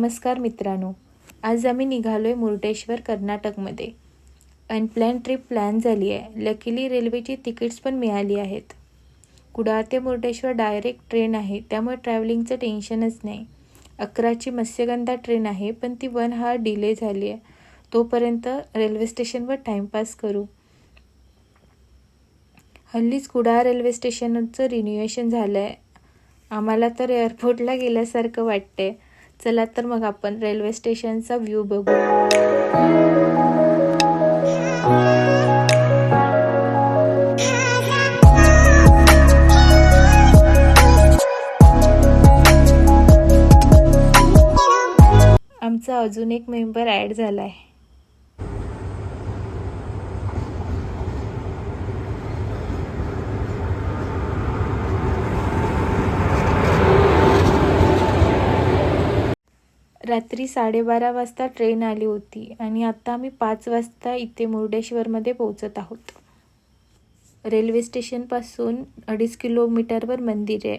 नमस्कार मित्रांनो, आज आम्ही निघालोय मुर्डेश्वर कर्नाटकमध्ये. अनप्लॅन ट्रिप प्लॅन झाली आहे. लकीली रेल्वेची तिकीट्स पण मिळाली आहेत. कुडाळ ते मुर्डेश्वर डायरेक्ट ट्रेन आहे, त्यामुळे ट्रॅव्हलिंगचं टेन्शनच नाही. 11ची मत्स्यगंधा ट्रेन आहे, पण ती 1 hour डिले झाली आहे. तोपर्यंत रेल्वे स्टेशनवर टाईमपास करू. हल्लीच कुडाळ रेल्वे स्टेशनचं रिन्युएशन झालं आहे. आम्हाला तर एअरपोर्टला गेल्यासारखं वाटतंय. चला तर मग आपण रेल्वे स्टेशनचा व्ह्यू बघू. आमचा अजून एक मेंबर ॲड झाला आहे. रात्री 12:30 वाजता ट्रेन आली होती आणि आता आम्ही 5 वाजता इथे मुर्डेश्वरमध्ये पोहोचत आहोत. रेल्वे स्टेशनपासून 2.5 किलोमीटरवर मंदिर आहे.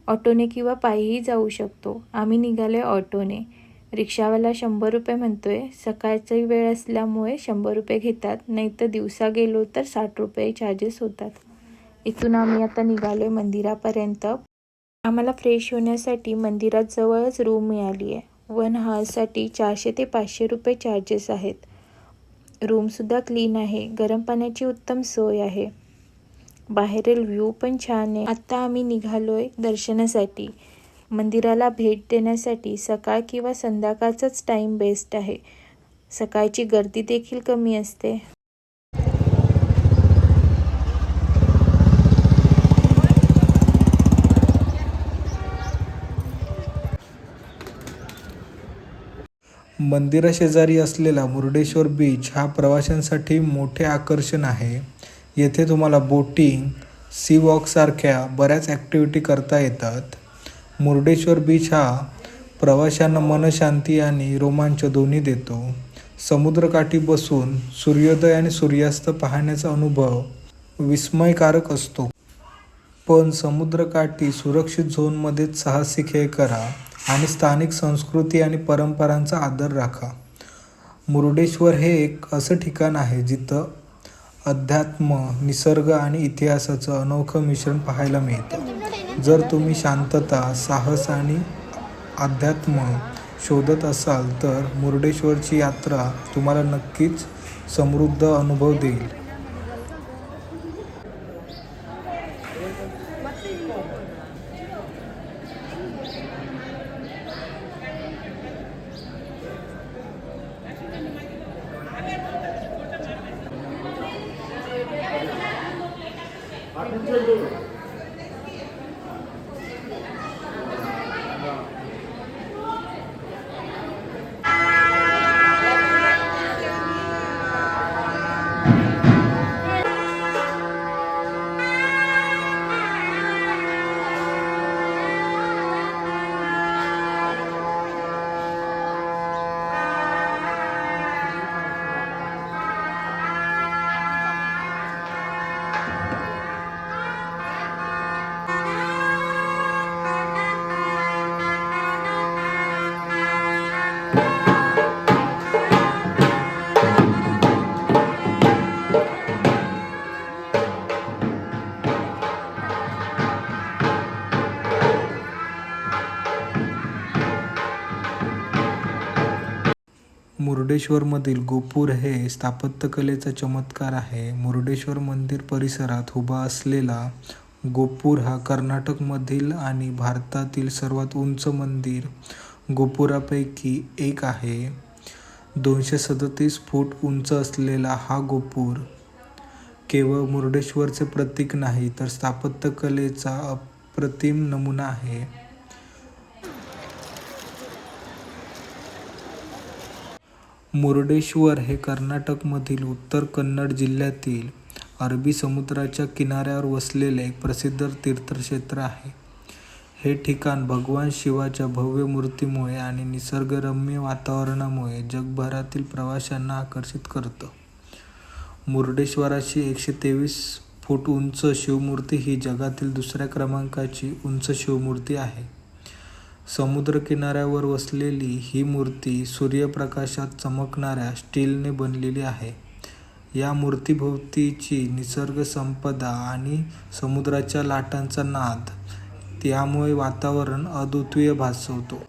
ऑटोने किंवा पायीही जाऊ शकतो. आम्ही निघालो ऑटोने. रिक्षावाला 100 रुपये म्हणतोय. सकाळची वेळ असल्यामुळे 100 रुपये घेतात, नाहीतर दिवसा गेलो तर 60 रुपये चार्जेस होतात. इथून आम्ही आता निघालो मंदिरापर्यंत. आम्हाला फ्रेश होण्यासाठी मंदिरात जवळच रूम मिळाली आहे. 1 hourसाठी 400 ते 500 रुपये चार्जेस आहेत. रूमसुद्धा क्लीन आहे. गरम पाण्याची उत्तम सोय आहे. बाहेरील व्ह्यू पण छान आहे. आता आम्ही निघालोय दर्शनासाठी. मंदिराला भेट देण्यासाठी सकाळ किंवा संध्याकाळचाच टाईम बेस्ट आहे. सकाळची गर्दी देखील कमी असते. मंदिराशेजारी असलेला मुर्डेश्वर बीच हा प्रवाशांसाठी मोठे आकर्षण आहे. येथे तुम्हाला बोटिंग, सी वॉकसारख्या बऱ्याच ॲक्टिव्हिटी करता येतात. मुर्डेश्वर बीच हा प्रवाशांना मनशांती आणि रोमांच दोन्ही देतो. समुद्रकाठी बसून सूर्योदय आणि सूर्यास्त पाहण्याचा अनुभव विस्मयकारक असतो. पण समुद्रकाठी सुरक्षित झोनमध्येच साहसी खेळ करा आणि स्थानिक संस्कृती आणि परंपरांचा आदर राखा. मुर्डेश्वर हे एक असं ठिकाण आहे जिथं अध्यात्म, निसर्ग आणि इतिहासाचं अनोखं मिश्रण पाहायला मिळतं. जर तुम्ही शांतता, साहस आणि अध्यात्म शोधत असाल तर मुर्डेश्वरची यात्रा तुम्हाला नक्कीच समृद्ध अनुभव देईल. मुर्डेश्वरमधील गोपूर हे स्थापत्यकलेचा चमत्कार आहे. मुर्डेश्वर मंदिर परिसरात उभा असलेला गोपूर हा कर्नाटकमधील आणि भारतातील सर्वात उंच मंदिर गोपुरापैकी एक आहे. 237 फूट उंच असलेला हा गोपूर केवळ मुर्डेश्वरचे प्रतीक नाही तर स्थापत्यकलेचा अप्रतिम नमुना आहे. मुर्डेश्वर हे कर्नाटकमधील उत्तर कन्नड जिल्ह्यातील अरबी समुद्राच्या किनाऱ्यावर वसलेले एक प्रसिद्ध तीर्थक्षेत्र आहे. हे ठिकाण भगवान शिवाच्या भव्य मूर्तीमुळे आणि निसर्गरम्य वातावरणामुळे जगभरातील प्रवाशांना आकर्षित करतं. मुर्डेश्वराची 123 फूट उंच शिवमूर्ती ही जगातील दुसऱ्या क्रमांकाची उंच शिवमूर्ती आहे. समुद्रकिनाऱ्यावर वसलेली ही मूर्ती सूर्यप्रकाशात चमकणाऱ्या स्टीलने बनलेली आहे. या मूर्तीभोवतीची निसर्ग संपदा आणि समुद्राच्या लाटांचा नाद यामुळे वातावरण अद्वितीय भासवतो.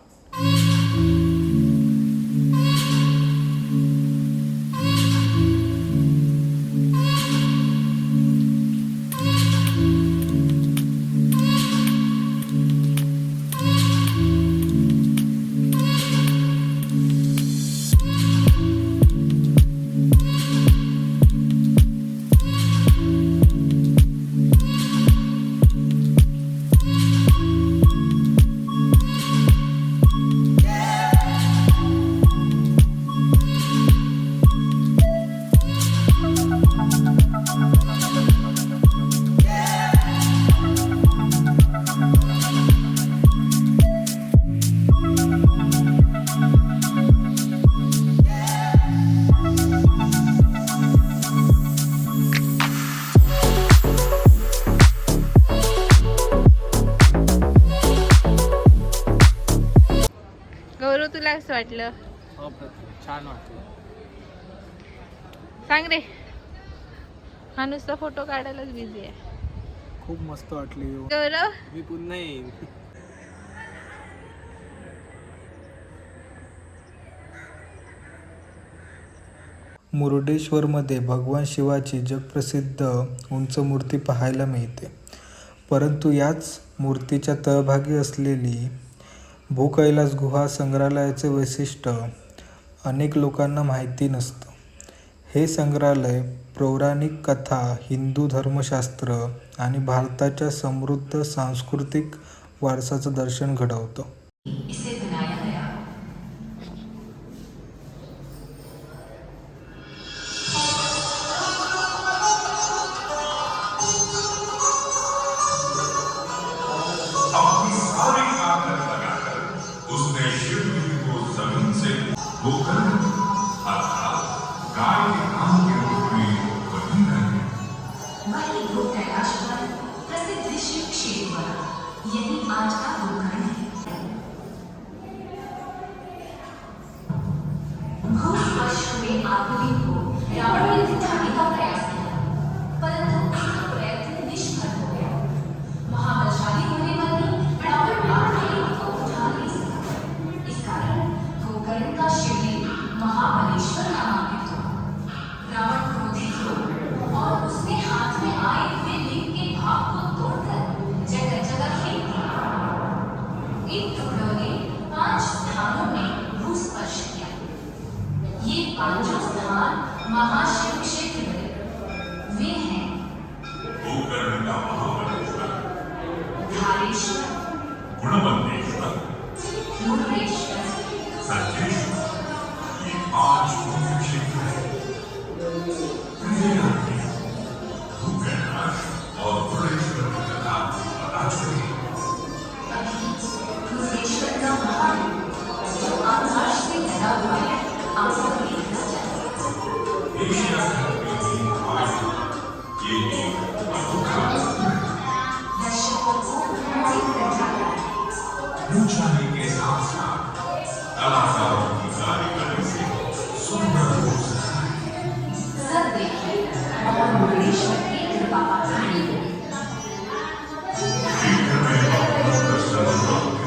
गौरव, तुला कसं वाटलं? छान वाटलं. सांग रे. हा नुसता फोटो काढायलाच बिझी आहे. खूप मस्त वाटली. गौरव, मी पुन्हा येईन. मुरुडेश्वरमध्ये भगवान शिवाची जगप्रसिद्ध उंच मूर्ती पाहायला मिळते. परंतु याच मूर्तीच्या तळभागी असलेली भूकैलास गुहा संग्रहालयाचे वैशिष्ट्य अनेक लोकांना माहिती नसतं. हे संग्रहालय पौराणिक कथा, हिंदू धर्मशास्त्र आणि भारताच्या समृद्ध सांस्कृतिक वारसाचं दर्शन घडवतं. इसे बनाया गया अपनी सारी ताकत लगाकर उसने शिवलिंग को जमीन से होकर अर्थात गाय के काम के रूप में वहीं रह गया। वही भू कैलाश पर प्रसिद्ध शिव क्षेत्र बना। यही आज का गोकर्ण है। भूस्पर्श में आत्मलिंग को रावण ने उठाने का प्रयास किया, परंतु उसका प्रयत्न निष्फल हो गया। महाबलशाली होने पर भी रावण आत्मलिंग को उठा नहीं सका। इस कारण गोकर्ण का शिवलिंग महाबलेश्वर नामांकित हुआ। रावण क्रोधित हो और उसने हाथ में आए हुए लिंग के भाग को तोड़कर जगह जगह फेंक दिया। इन टुकड़ों ने 5 स्थानों में भूस्पर्श किया। ये 5 स्थान महाशिव क्षेत्र बने। वे हैं गोकर्ण का महाबलेश्वर, धारेश्वर, गुणवंतेश्वर, मुरुडेश्वर, सर्जेश्वर, ये 5 मुख्य क्षेत्र हैं। भूकैलाश और मुरुडेश्वर की कथा पता चली। अभी मुरुडेश्वर का महान जो आकाश से लगा हुआ है, आपको देखना चाहिए। एशिया खंड में 3 आयु, ये एक अनोखा मंदिर है। दर्शकों को मोहित कर जाता है। ऊंचाई के साथ साथ कलाकारों की कारीगरी से सुंदर हो सकता है। सब देखिए और मुरुडेश्वर की कृपा पाइए। शीघ्र में आपको दर्शन होंगे।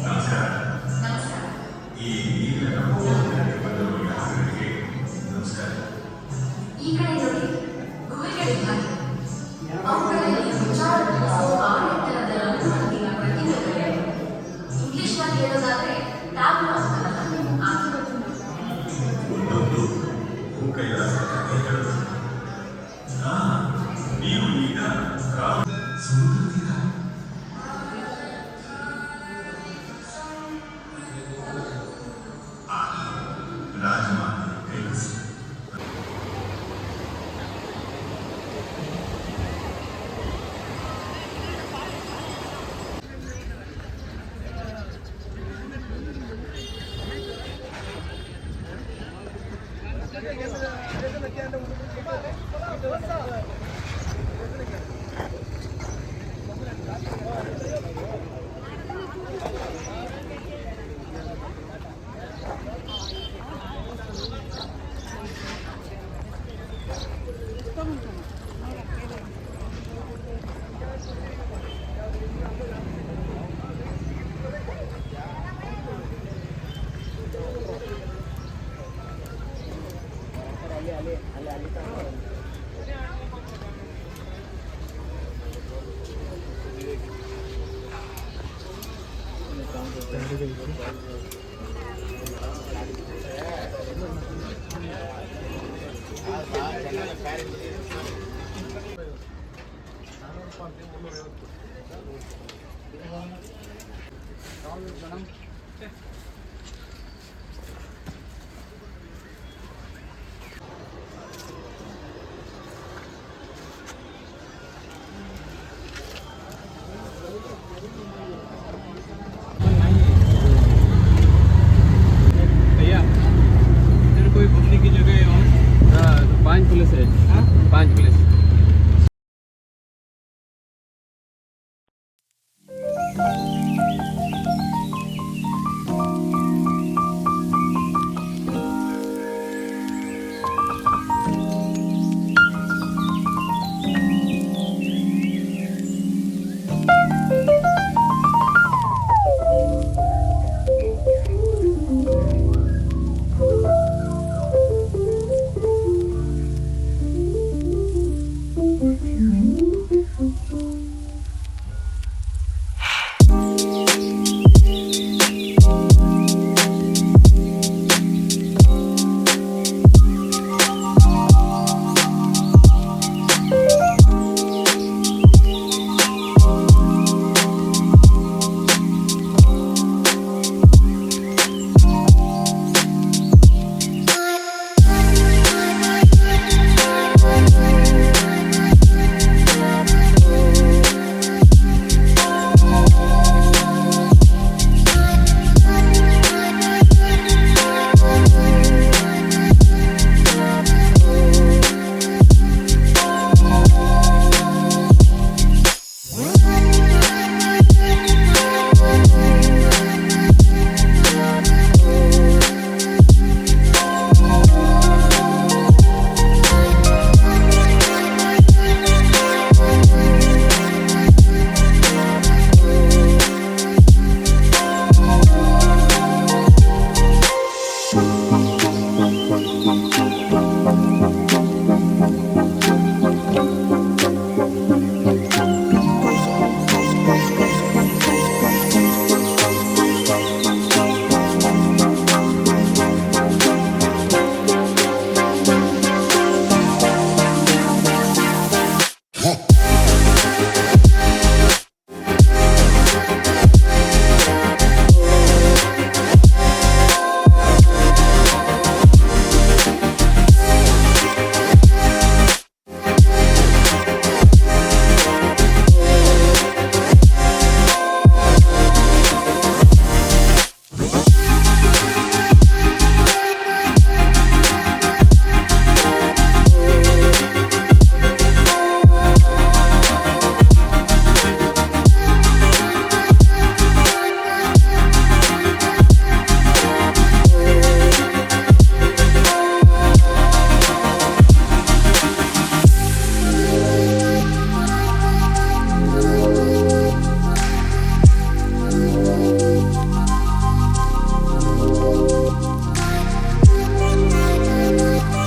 नमस्कार। ಈ ನೀರಿನ ಹೋಗಕ್ಕೆ ಬಂದರು ಯಾರಿಗೆ ನಮಸ್ಕಾರ. ಈ ಕಡೆ ನೋಡಿ, ಗುಹೆಗಳಿದ್ದಾವೆ. ಅವುಗಳಲ್ಲಿ ಹತ್ತಾರು 6 ಎತ್ತರದ ರಂಧ್ರಹೊಂದಿದ ಪ್ರತಿಮೆಗಳಿವೆ. ಇಂಗ್ಲಿಷ್ನಲ್ಲಿ ಹೇಳೋದಾದ್ರೆ ಟ್ಯಾಬ್ಲೋ ಅಂತ ಒಂದೊಂದು ಭೂಕೈಲಾಸ ಕಥೆ ಹೇಳುತ್ತೆ. ನೀವು ಈಗ ಸಮುದ್ರ ತೀರ ರಾಜಮಾತೆ ಕೈಲಾಸ